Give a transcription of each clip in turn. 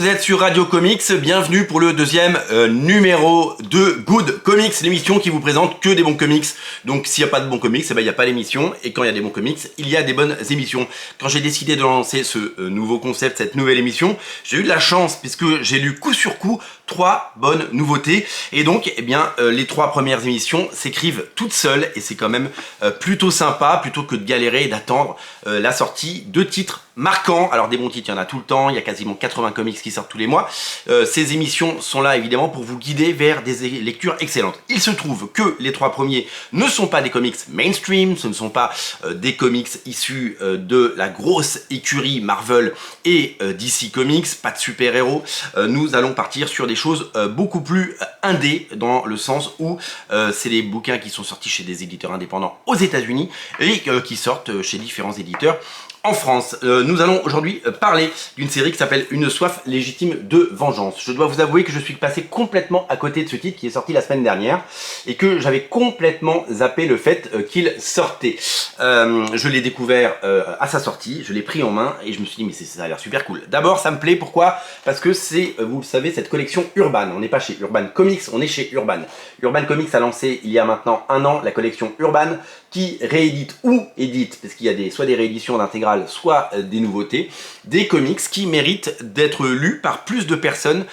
Vous êtes sur Radio Comics, bienvenue pour le deuxième numéro de Good Comics, l'émission qui vous présente que des bons comics. Donc s'il n'y a pas de bons comics, il n'y a pas l'émission, et quand il y a des bons comics, il y a des bonnes émissions. Quand j'ai décidé de lancer ce nouveau concept, cette nouvelle émission, j'ai eu de la chance puisque j'ai lu coup sur coup 3 bonnes nouveautés. Et donc, les 3 premières émissions s'écrivent toutes seules et c'est quand même plutôt sympa, plutôt que de galérer et d'attendre la sortie de titres marquants. Alors des bons titres, il y en a tout le temps, il y a quasiment 80 comics qui sortent tous les mois. Ces émissions sont là évidemment pour vous guider vers des lectures excellentes. Il se trouve que les 3 premiers ne sont pas des comics mainstream, ce ne sont pas des comics issus de la grosse écurie Marvel et DC Comics, pas de super-héros. Nous allons partir sur des choses beaucoup plus indé, dans le sens où c'est des bouquins qui sont sortis chez des éditeurs indépendants aux États-Unis et qui sortent chez différents éditeurs en France. Nous allons aujourd'hui parler d'une série qui s'appelle Une soif légitime de vengeance. Je dois vous avouer que je suis passé complètement à côté de ce titre qui est sorti la semaine dernière et que j'avais complètement zappé le fait qu'il sortait. Je l'ai découvert à sa sortie, je l'ai pris en main et je me suis dit mais ça a l'air super cool. D'abord ça me plaît, pourquoi? Parce que c'est, vous le savez, cette collection Urban. On n'est pas chez Urban Comics, on est chez Urban. Urban Comics a lancé il y a maintenant un an la collection Urban qui réédite ou édite, parce qu'il y a soit des rééditions d'intégrales, soit des nouveautés, des comics qui méritent d'être lus par plus de personnes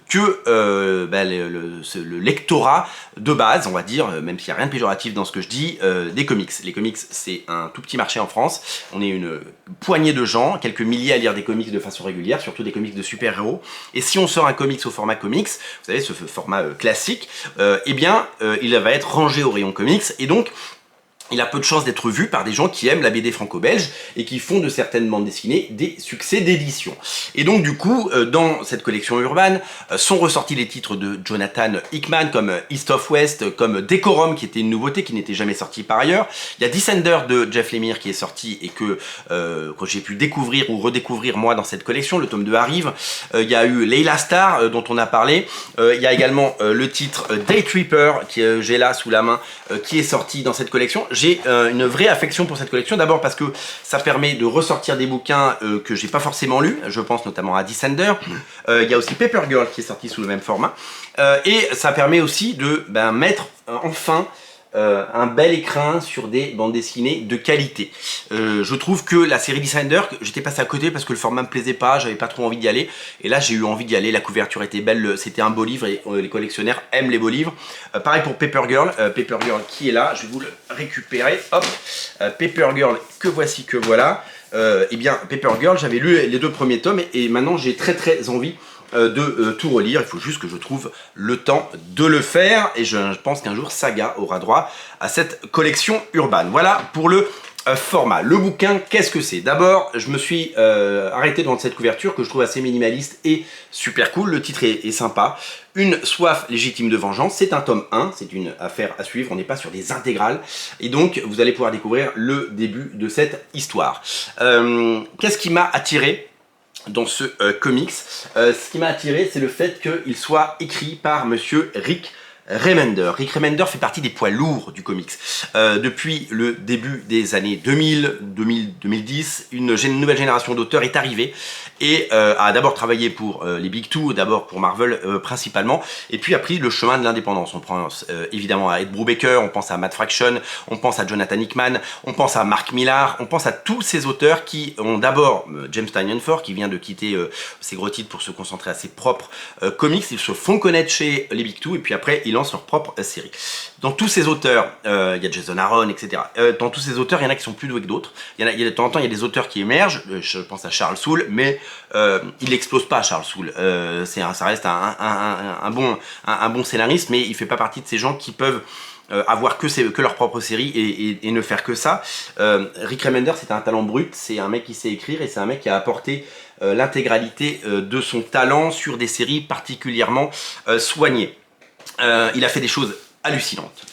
que le lectorat de base, on va dire, même s'il n'y a rien de péjoratif dans ce que je dis, des comics. Les comics, c'est un tout petit marché en France. On est une poignée de gens, quelques milliers à lire des comics de façon régulière, surtout des comics de super-héros. Et si on sort un comics au format comics, vous savez, ce format classique, il va être rangé au rayon comics, et donc il a peu de chances d'être vu par des gens qui aiment la BD franco-belge et qui font de certaines bandes dessinées des succès d'édition. Et donc du coup, dans cette collection Urban, sont ressortis les titres de Jonathan Hickman comme East of West, comme Decorum qui était une nouveauté qui n'était jamais sortie par ailleurs. Il y a Descender de Jeff Lemire qui est sorti et que j'ai pu découvrir ou redécouvrir moi dans cette collection, le tome 2 arrive. Il y a eu Layla Starr dont on a parlé. Il y a également le titre Day Tripper que j'ai là sous la main qui est sorti dans cette collection. J'ai une vraie affection pour cette collection, d'abord parce que ça permet de ressortir des bouquins que j'ai pas forcément lus, je pense notamment à Descender. Il y a aussi Paper Girl qui est sorti sous le même format, et ça permet aussi de mettre enfin un bel écrin sur des bandes dessinées de qualité. Je trouve que la série Descender, j'étais passé à côté parce que le format me plaisait pas, j'avais pas trop envie d'y aller, et là j'ai eu envie d'y aller, la couverture était belle, c'était un beau livre et les collectionneurs aiment les beaux livres. Pareil pour Paper Girl qui est là, je vais vous le récupérer, hop, Paper Girl que voici, que voilà. Paper Girl, j'avais lu les 2 premiers tomes et maintenant j'ai très envie de tout relire. Il faut juste que je trouve le temps de le faire et je pense qu'un jour Saga aura droit à cette collection Urban. Voilà pour le format. Le bouquin, qu'est-ce que c'est? D'abord, je me suis arrêté devant cette couverture que je trouve assez minimaliste et super cool. Le titre est sympa. Une soif légitime de vengeance, c'est un tome 1, c'est une affaire à suivre, on n'est pas sur des intégrales, et donc vous allez pouvoir découvrir le début de cette histoire. Qu'est-ce qui m'a attiré dans ce comics? Ce qui m'a attiré, c'est le fait qu'il soit écrit par monsieur Rick Remender. Rick Remender fait partie des poids lourds du comics. Depuis le début des années 2010, une nouvelle génération d'auteurs est arrivée et a d'abord travaillé pour les Big Two, d'abord pour Marvel principalement, et puis a pris le chemin de l'indépendance. On pense évidemment à Ed Brubaker, on pense à Matt Fraction, on pense à Jonathan Hickman, on pense à Mark Millar, on pense à tous ces auteurs qui ont d'abord James Tynion Ford qui vient de quitter ses gros titres pour se concentrer à ses propres comics. Ils se font connaître chez les Big Two et puis après ils lancent leur propre série. Dans tous ces auteurs, il y a Jason Aaron, etc. Dans tous ces auteurs, il y en a qui sont plus doués que d'autres. De temps en temps, il y a des auteurs qui émergent. Je pense à Charles Soule, mais il n'explose pas, Charles Soule. Ça reste un bon scénariste, mais il fait pas partie de ces gens qui peuvent avoir que leur propre série et ne faire que ça. Rick Remender, c'est un talent brut, c'est un mec qui sait écrire et c'est un mec qui a apporté l'intégralité de son talent sur des séries particulièrement soignées. Il a fait des choses hallucinantes.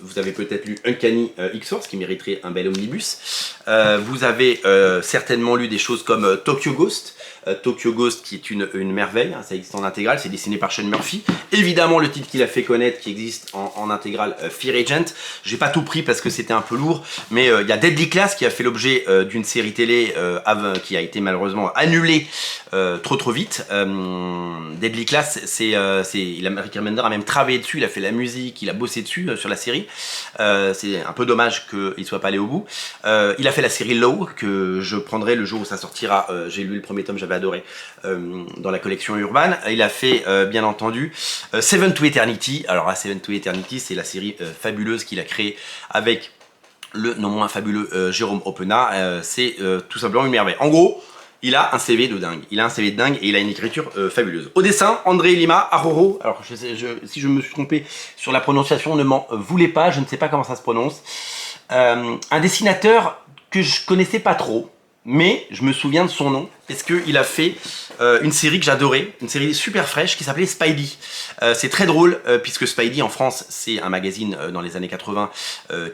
Vous avez peut-être lu Uncanny X-Force qui mériterait un bel omnibus. Vous avez certainement lu des choses comme Tokyo Ghost, Tokyo Ghost, qui est une merveille, hein, ça existe en intégrale, c'est dessiné par Sean Murphy. Évidemment, le titre qu'il a fait connaître, qui existe en intégrale, Fear Agent. J'ai pas tout pris parce que c'était un peu lourd, mais il y a Deadly Class qui a fait l'objet d'une série télé qui a été malheureusement annulée trop vite. Deadly Class, Rick Remender a même travaillé dessus, il a fait la musique, il a bossé dessus sur la série. C'est un peu dommage qu'il soit pas allé au bout. Il a fait la série Low, que je prendrai le jour où ça sortira. J'ai lu le premier tome, j'avais adoré, dans la collection Urban. Il a fait, bien entendu, Seven to Eternity. Alors là, Seven to Eternity, c'est la série fabuleuse qu'il a créée avec le non moins fabuleux Jérôme Opena. C'est tout simplement une merveille. En gros, il a un CV de dingue. Il a un CV de dingue et il a une écriture fabuleuse. Au dessin, André Lima Aroro. Alors, si je me suis trompé sur la prononciation, ne m'en voulez pas. Je ne sais pas comment ça se prononce. Un dessinateur que je connaissais pas trop, mais je me souviens de son nom parce qu'il a fait une série que j'adorais, une série super fraîche qui s'appelait Spidey. C'est très drôle puisque Spidey en France, c'est un magazine dans les années 80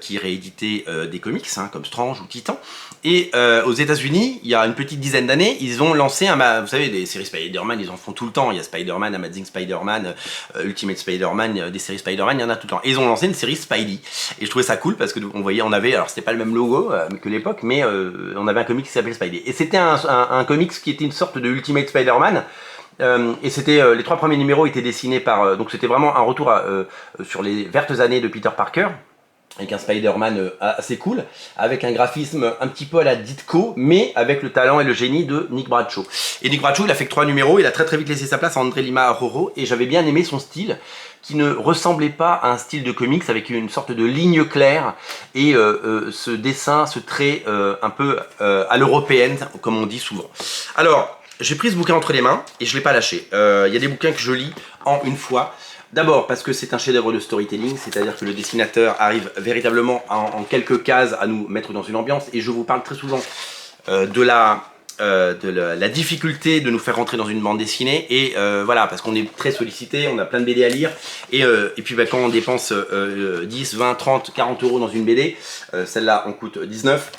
qui rééditait des comics comme Strange ou Titan. Et aux États-Unis, il y a une petite dizaine d'années, ils ont lancé vous savez, des séries Spider-Man, ils en font tout le temps. Il y a Spider-Man, Amazing Spider-Man, Ultimate Spider-Man, des séries Spider-Man, il y en a tout le temps. Et ils ont lancé une série Spidey. Et je trouvais ça cool parce que on avait, alors c'était pas le même logo que l'époque, mais on avait un comic qui s'appelait Spidey. Et c'était un comics qui était une sorte de Ultimate Spider-Man. Et c'était les 3 premiers numéros étaient dessinés par donc c'était vraiment un retour sur les vertes années de Peter Parker, avec un Spider-Man assez cool, avec un graphisme un petit peu à la Ditko, mais avec le talent et le génie de Nick Bradshaw. Et Nick Bradshaw, il a fait que 3 numéros, il a très vite laissé sa place à André Lima Aroro, et j'avais bien aimé son style, qui ne ressemblait pas à un style de comics, avec une sorte de ligne claire, et ce dessin, ce trait un peu à l'européenne, comme on dit souvent. Alors, j'ai pris ce bouquin entre les mains, et je ne l'ai pas lâché. Il y a des bouquins que je lis en une fois. D'abord parce que c'est un chef-d'œuvre de storytelling, c'est-à-dire que le dessinateur arrive véritablement en quelques cases à nous mettre dans une ambiance, et je vous parle très souvent de la difficulté de nous faire rentrer dans une bande dessinée, et voilà, parce qu'on est très sollicité, on a plein de BD à lire, et puis quand on dépense 10, 20, 30, 40 euros dans une BD, celle-là en coûte 19,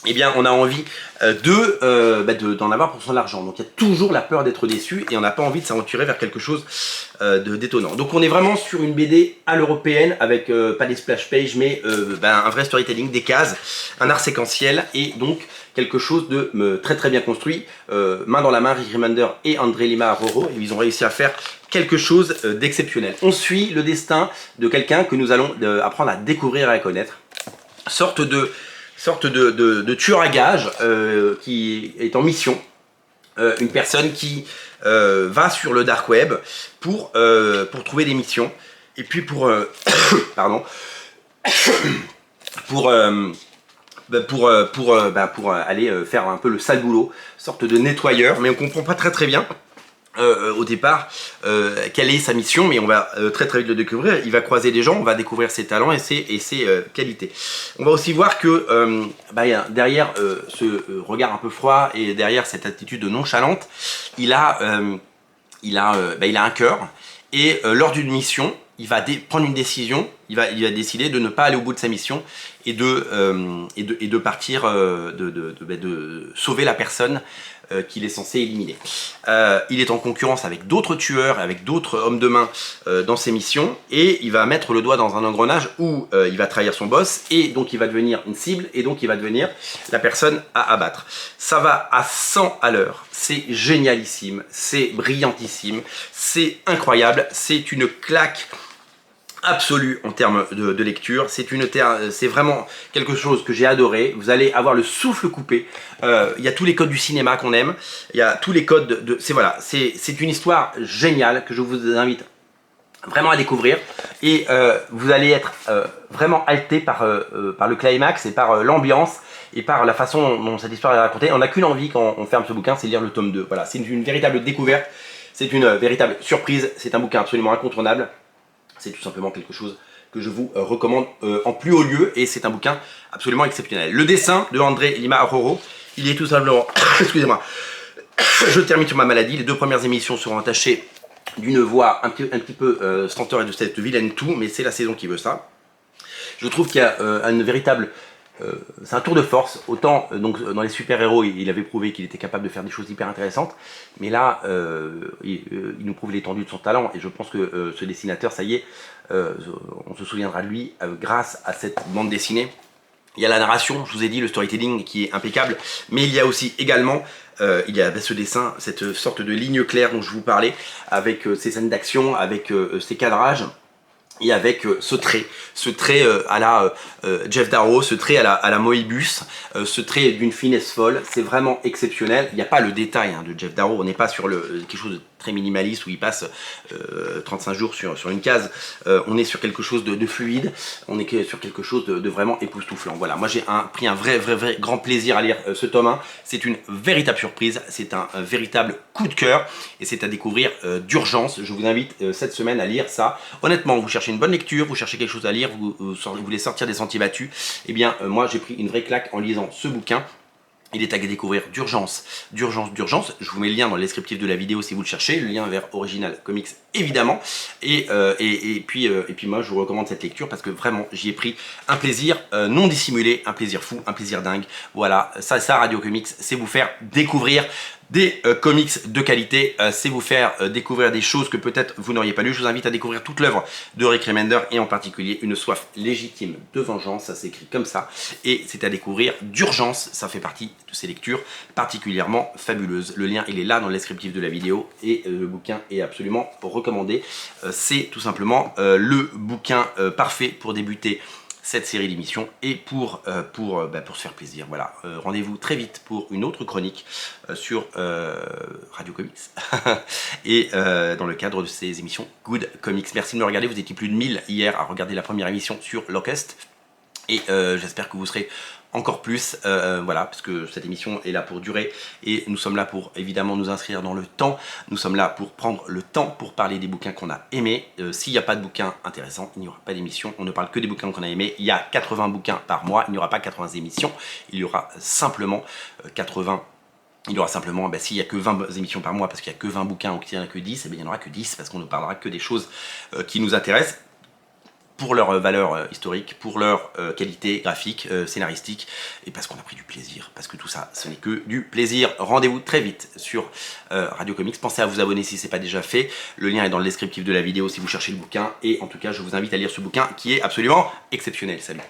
eh bien on a envie d'en avoir pour son argent. Donc il y a toujours la peur d'être déçu et on n'a pas envie de s'aventurer vers quelque chose de détonnant. Donc on est vraiment sur une BD à l'européenne avec pas des splash pages mais un vrai storytelling, des cases, un art séquentiel et donc quelque chose de très bien construit. Main dans la main, Rick Remender et André Lima Aroro, ils ont réussi à faire quelque chose d'exceptionnel. On suit le destin de quelqu'un que nous allons apprendre à découvrir et à connaître. Sorte de tueur à gages qui est en mission, une personne qui va sur le dark web pour trouver des missions et puis pardon, pour aller faire un peu le sale boulot, sorte de nettoyeur, mais on comprend pas très bien au départ quelle est sa mission, mais on va très vite le découvrir. Il va croiser des gens, on va découvrir ses talents et ses qualités. On va aussi voir que derrière ce regard un peu froid et derrière cette attitude nonchalante, il a un cœur, et lors d'une mission il va prendre une décision, il va décider de ne pas aller au bout de sa mission et de partir, de sauver la personne qu'il est censé éliminer. Il est en concurrence avec d'autres tueurs, avec d'autres hommes de main dans ses missions, et il va mettre le doigt dans un engrenage où il va trahir son boss, et donc il va devenir une cible, et donc il va devenir la personne à abattre. Ça va à 100 à l'heure, c'est génialissime, c'est brillantissime, c'est incroyable, c'est une claque absolue en termes de lecture. C'est vraiment quelque chose que j'ai adoré. Vous allez avoir le souffle coupé. Il y a tous les codes du cinéma qu'on aime. Il y a tous les codes c'est une histoire géniale que je vous invite vraiment à découvrir. Et vous allez être vraiment haleté par le climax et par l'ambiance et par la façon dont cette histoire est racontée. On n'a qu'une envie quand on ferme ce bouquin, c'est de lire le tome 2. Voilà, c'est une véritable découverte. C'est une véritable surprise. C'est un bouquin absolument incontournable. C'est tout simplement quelque chose que je vous recommande en plus haut lieu, et c'est un bouquin absolument exceptionnel. Le dessin de André Lima Aroro, il est tout simplement... Excusez-moi, je termine sur ma maladie. Les 2 premières émissions seront attachées d'une voix un petit peu stentor et de cette vilaine toux, mais c'est la saison qui veut ça. Je trouve qu'il y a une véritable c'est un tour de force. Autant donc dans les super-héros, il avait prouvé qu'il était capable de faire des choses hyper intéressantes, mais là, il nous prouve l'étendue de son talent, et je pense que ce dessinateur, ça y est, on se souviendra de lui grâce à cette bande dessinée. Il y a la narration, je vous ai dit, le storytelling qui est impeccable, mais il y a aussi également, il y a ce dessin, cette sorte de ligne claire dont je vous parlais, avec ces scènes d'action, avec ces cadrages, et avec ce trait à la Jeff Darrow, ce trait à la Moebius, ce trait d'une finesse folle, c'est vraiment exceptionnel. Il n'y a pas le détail de Jeff Darrow, on n'est pas sur quelque chose de très minimaliste où il passe 35 jours sur une case, on est sur quelque chose de fluide, on est sur quelque chose de vraiment époustouflant. Voilà, moi j'ai pris un vrai grand plaisir à lire ce tome 1, c'est une véritable surprise, c'est un véritable coup de cœur, et c'est à découvrir d'urgence. Je vous invite cette semaine à lire ça. Honnêtement, vous cherchez une bonne lecture, vous cherchez quelque chose à lire, vous voulez sortir des sentiers battus, et bien moi j'ai pris une vraie claque en lisant ce bouquin. Il est à découvrir d'urgence. Je vous mets le lien dans le descriptif de la vidéo si vous le cherchez, le lien vers Original Comics évidemment. Et puis moi je vous recommande cette lecture parce que vraiment j'y ai pris un plaisir non dissimulé, un plaisir fou, un plaisir dingue. Voilà, ça Radio Comics, c'est vous faire découvrir des comics de qualité, c'est vous faire découvrir des choses que peut-être vous n'auriez pas lues. Je vous invite à découvrir toute l'œuvre de Rick Remender et en particulier Une soif légitime de vengeance, ça s'écrit comme ça, et c'est à découvrir d'urgence, ça fait partie de ces lectures particulièrement fabuleuses. Le lien il est là dans le descriptif de la vidéo et le bouquin est absolument recommandé. C'est tout simplement le bouquin parfait pour débuter cette série d'émissions et pour se faire plaisir. Voilà, rendez-vous très vite pour une autre chronique sur Radio Comics et dans le cadre de ces émissions Good Comics. Merci de me regarder, vous étiez plus de 1000 hier à regarder la première émission sur Locust et j'espère que vous serez encore plus, voilà, parce que cette émission est là pour durer et nous sommes là pour évidemment nous inscrire dans le temps, nous sommes là pour prendre le temps pour parler des bouquins qu'on a aimés. S'il n'y a pas de bouquins intéressants, il n'y aura pas d'émission, on ne parle que des bouquins qu'on a aimés. Il y a 80 bouquins par mois, il n'y aura pas 80 émissions, il y aura simplement 80. Il y aura simplement, s'il n'y a que 20 émissions par mois parce qu'il n'y a que 20 bouquins ou qu'il n'y en a que 10, il n'y en aura que 10 parce qu'on ne parlera que des choses qui nous intéressent, pour leur valeur historique, pour leur qualité graphique, scénaristique, et parce qu'on a pris du plaisir, parce que tout ça, ce n'est que du plaisir. Rendez-vous très vite sur Radio Comics, pensez à vous abonner si ce n'est pas déjà fait, le lien est dans le descriptif de la vidéo si vous cherchez le bouquin, et en tout cas, je vous invite à lire ce bouquin qui est absolument exceptionnel. Salut.